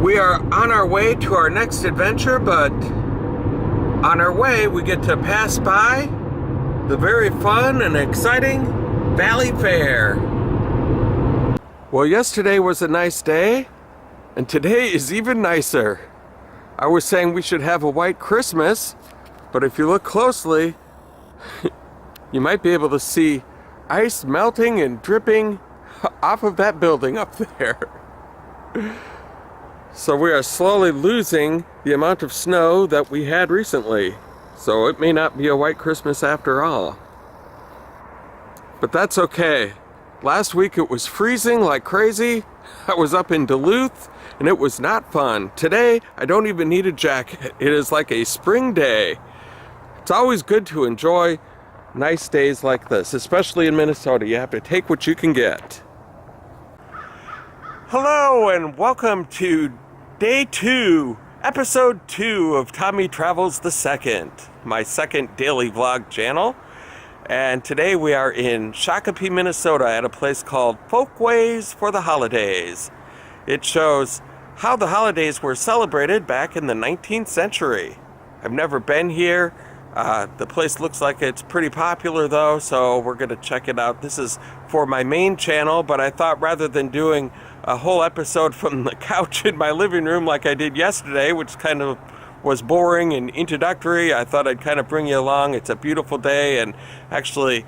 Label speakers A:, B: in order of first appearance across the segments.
A: We are on our way to our next adventure, but on our way we get to pass by the very fun and exciting Valley Fair. Well, yesterday was a nice day, and today is even nicer. I was saying we should have a white Christmas, but if you look closely, you might be able to see ice melting and dripping off of that building up there. So we are slowly losing the amount of snow that we had recently. So it may not be a white Christmas after all. But that's okay. Last week it was freezing like crazy. I was up in Duluth and it was not fun. Today I don't even need a jacket. It is like a spring day. It's always good to enjoy nice days like this, especially in Minnesota. You have to take what you can get. Hello and welcome to Day 2, Episode 2 of Tommy Travels the Second, my second daily vlog channel. And today we are in Shakopee, Minnesota at a place called Folkways For The Holidays. It shows how the holidays were celebrated back in the 19th century. I've never been here. The place looks like it's pretty popular though, so we're going to check it out. This is for my main channel, but I thought rather than doing a whole episode from the couch in my living room like I did yesterday, which kind of was boring and introductory, I thought I'd kind of bring you along. It's a beautiful day and actually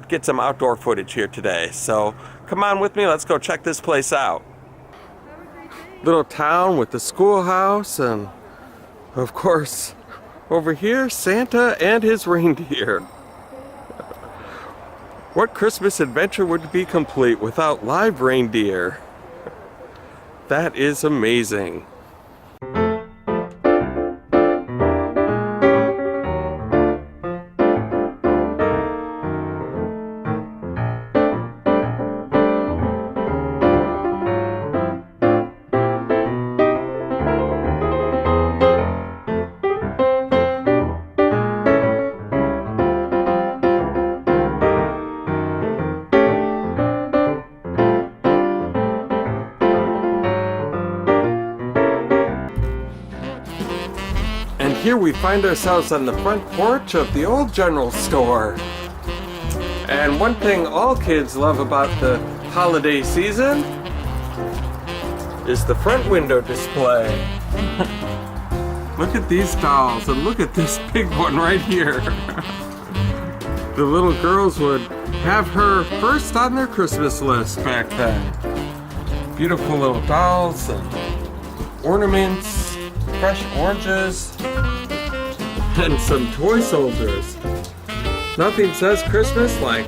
A: get some outdoor footage here today. So come on with me, let's go check this place out. Little town with the schoolhouse and of course over here, Santa and his reindeer. What Christmas adventure would be complete without live reindeer? That is amazing. Here we find ourselves on the front porch of the old general store. And one thing all kids love about the holiday season is the front window display. Look at these dolls and look at this big one right here. The little girls would have her first on their Christmas list back then. Beautiful little dolls and ornaments, fresh oranges, and some toy soldiers. Nothing says Christmas like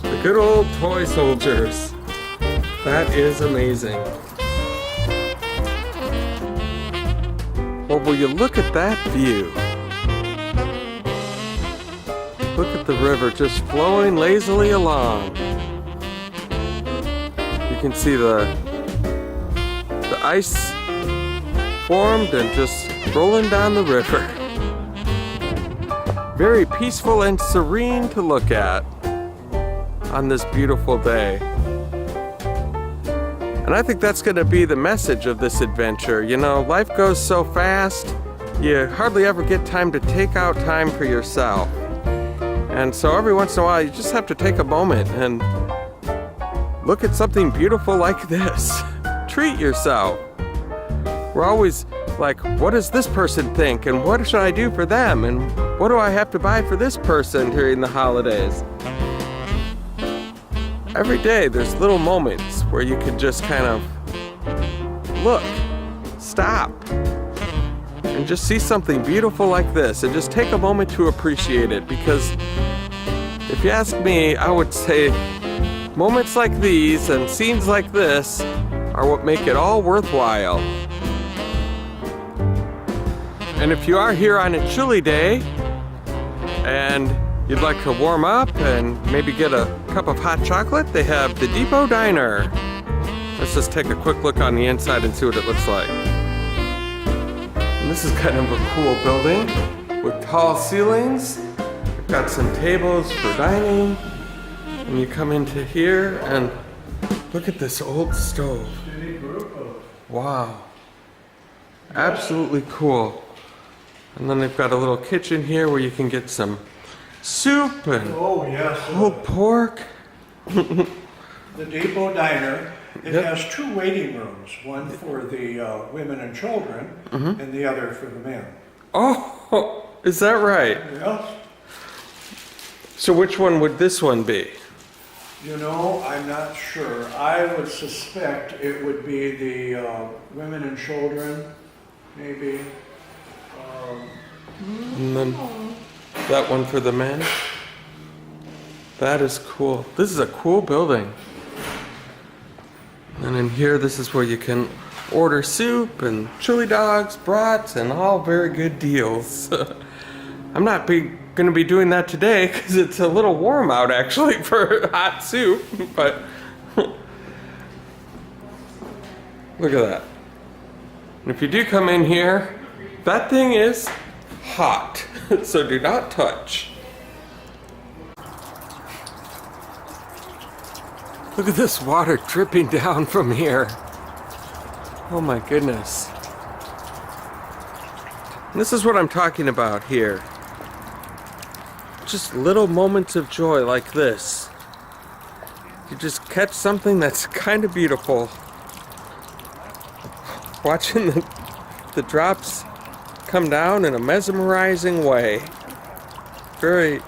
A: the good old toy soldiers. That is amazing. Well, will you look at that view? Look at the river just flowing lazily along. You can see the ice formed and just rolling down the river. Very peaceful and serene to look at on this beautiful day. And I think that's going to be the message of this adventure. You know, life goes so fast, you hardly ever get time to take out time for yourself. And so every once in a while, you just have to take a moment and look at something beautiful like this. Treat yourself. We're always like, what does this person think? And what should I do for them? And what do I have to buy for this person during the holidays? Every day there's little moments where you can just kind of look, stop, and just see something beautiful like this and just take a moment to appreciate it. Because if you ask me, I would say moments like these and scenes like this are what make it all worthwhile. And if you are here on a chilly day and you'd like to warm up and maybe get a cup of hot chocolate, they have the Depot Diner. Let's just take a quick look on the inside and see what it looks like. And this is kind of a cool building with tall ceilings. We've got some tables for dining. And you come into here and look at this old stove. Wow. Absolutely cool. And then they've got a little kitchen here where you can get some soup and pulled pork.
B: The Depot Diner, it
A: Yep.
B: has 2 waiting rooms, one for the women and children, and the other for the men.
A: Oh, is that right?
B: Yes.
A: So which one would this one be?
B: You know, I'm not sure. I would suspect it would be the women and children, maybe.
A: And then that one for the men? That is cool. This is a cool building. And in here, this is where you can order soup and chili dogs, brats, and all very good deals. I'm not going to be doing that today because it's a little warm out actually for hot soup, but look at that. And if you do come in here, that thing is hot, so do not touch. Look at this water dripping down from here. Oh my goodness. And this is what I'm talking about here. Just little moments of joy like this. You just catch something that's kind of beautiful. Watching the drops come down in a mesmerizing way. Very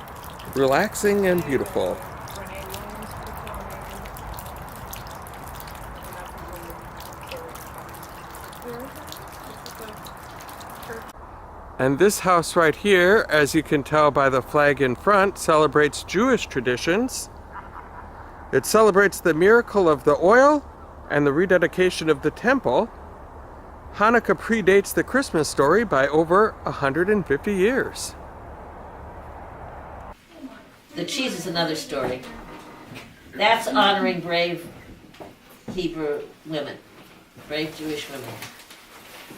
A: relaxing and beautiful. And this house right here, as you can tell by the flag in front, celebrates Jewish traditions. It celebrates the miracle of the oil and the rededication of the temple. Hanukkah predates the Christmas story by over 150 years.
C: The cheese is another story. That's honoring brave Hebrew women, brave Jewish women.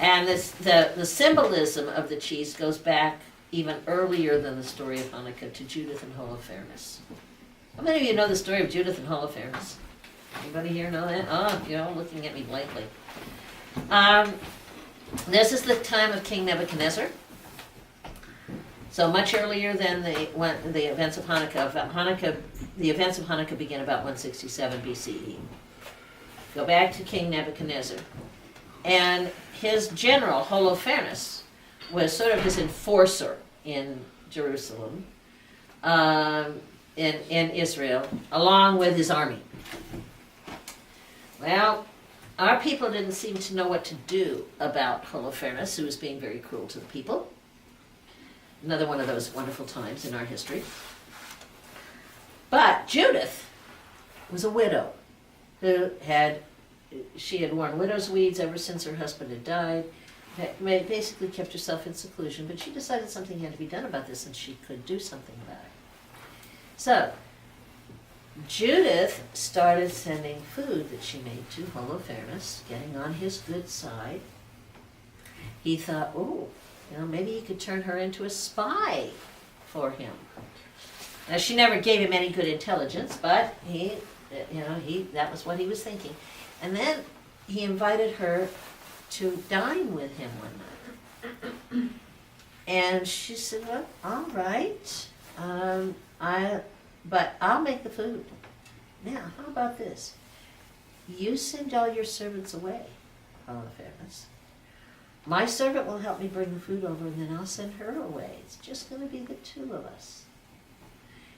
C: And the symbolism of the cheese goes back even earlier than the story of Hanukkah to Judith and Holofernes. How many of you know the story of Judith and Holofernes? Anybody here know that? Oh, you're all looking at me blankly. This is the time of King Nebuchadnezzar. So much earlier than the events of Hanukkah. The events of Hanukkah begin about 167 BCE. Go back to King Nebuchadnezzar. And his general, Holofernes, was sort of his enforcer in Jerusalem, in Israel, along with his army. Well, our people didn't seem to know what to do about Holofernes, who was being very cruel to the people. Another one of those wonderful times in our history. But Judith was a widow who had worn widow's weeds ever since her husband had died, basically kept herself in seclusion, but she decided something had to be done about this and she could do something about it. So, Judith started sending food that she made to Holofernes, getting on his good side. He thought, maybe he could turn her into a spy for him. Now, she never gave him any good intelligence, but that was what he was thinking. And then he invited her to dine with him one night. And she said, well, all right, but I'll make the food. Now, how about this? You send all your servants away, Holofernes. My servant will help me bring the food over, and then I'll send her away. It's just going to be the two of us.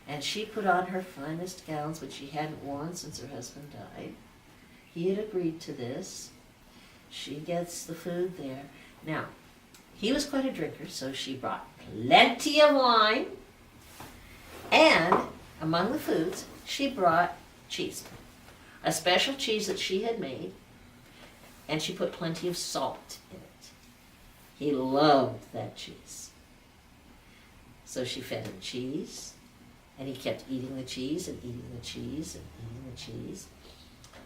C: And she put on her finest gowns, which she hadn't worn since her husband died. He had agreed to this. She gets the food there. Now, he was quite a drinker, so she brought plenty of wine. And among the foods, she brought cheese. A special cheese that she had made. And she put plenty of salt in it. He loved that cheese. So she fed him cheese. And he kept eating the cheese and eating the cheese and eating the cheese.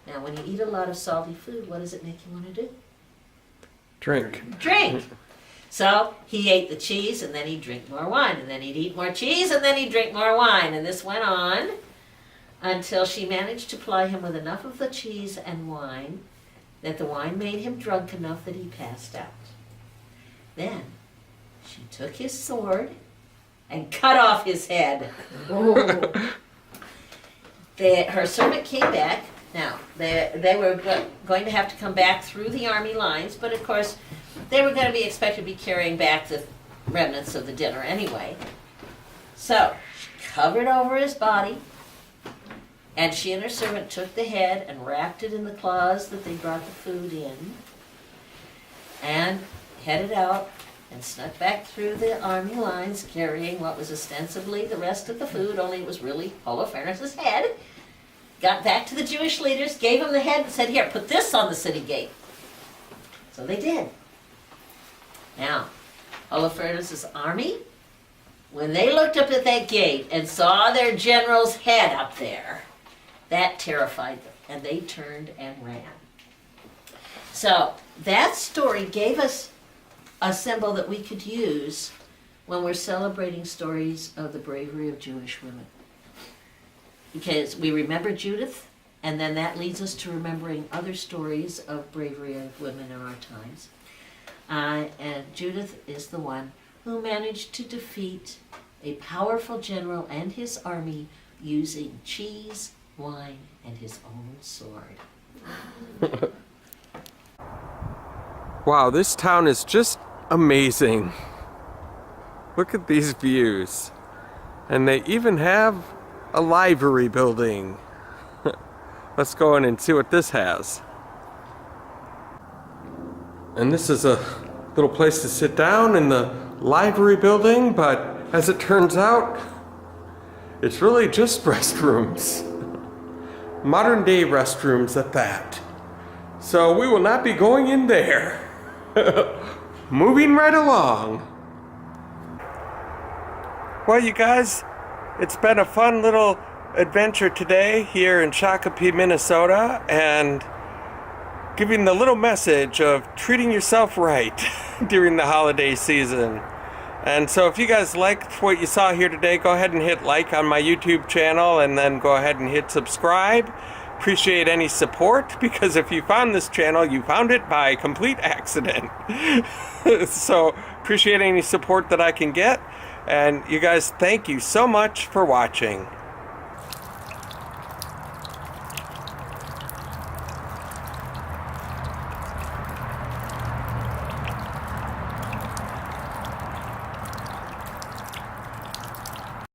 C: Now, when you eat a lot of salty food, what does it make you want to do?
A: Drink.
C: So he ate the cheese, and then he'd drink more wine, and then he'd eat more cheese, and then he'd drink more wine. And this went on until she managed to ply him with enough of the cheese and wine that the wine made him drunk enough that he passed out. Then she took his sword and cut off his head. Her servant came back. Now, they were going to have to come back through the army lines, but of course, they were going to be expected to be carrying back the remnants of the dinner anyway. So, she covered over his body, and she and her servant took the head and wrapped it in the cloths that they brought the food in, and headed out and snuck back through the army lines carrying what was ostensibly the rest of the food, only it was really Holofernes' head. Got back to the Jewish leaders, gave them the head and said, here, put this on the city gate. So they did. Now, Holofernes' army, when they looked up at that gate and saw their general's head up there, that terrified them, and they turned and ran. So that story gave us a symbol that we could use when we're celebrating stories of the bravery of Jewish women. Because we remember Judith, and then that leads us to remembering other stories of bravery of women in our times. And Judith is the one who managed to defeat a powerful general and his army using cheese, wine, and his own sword.
A: Wow, this town is just amazing. Look at these views. And they even have a library building. Let's go in and see what this has. And this is a little place to sit down in the library building, but as it turns out, it's really just restrooms. Modern day restrooms at that. So we will not be going in there. Moving right along. Well, you guys, it's been a fun little adventure today here in Shakopee, Minnesota, and giving the little message of treating yourself right during the holiday season. And so if you guys liked what you saw here today, go ahead and hit like on my YouTube channel, and then go ahead and hit subscribe. Appreciate any support, because if you found this channel, you found it by complete accident. So appreciate any support that I can get. And you guys, thank you so much for watching.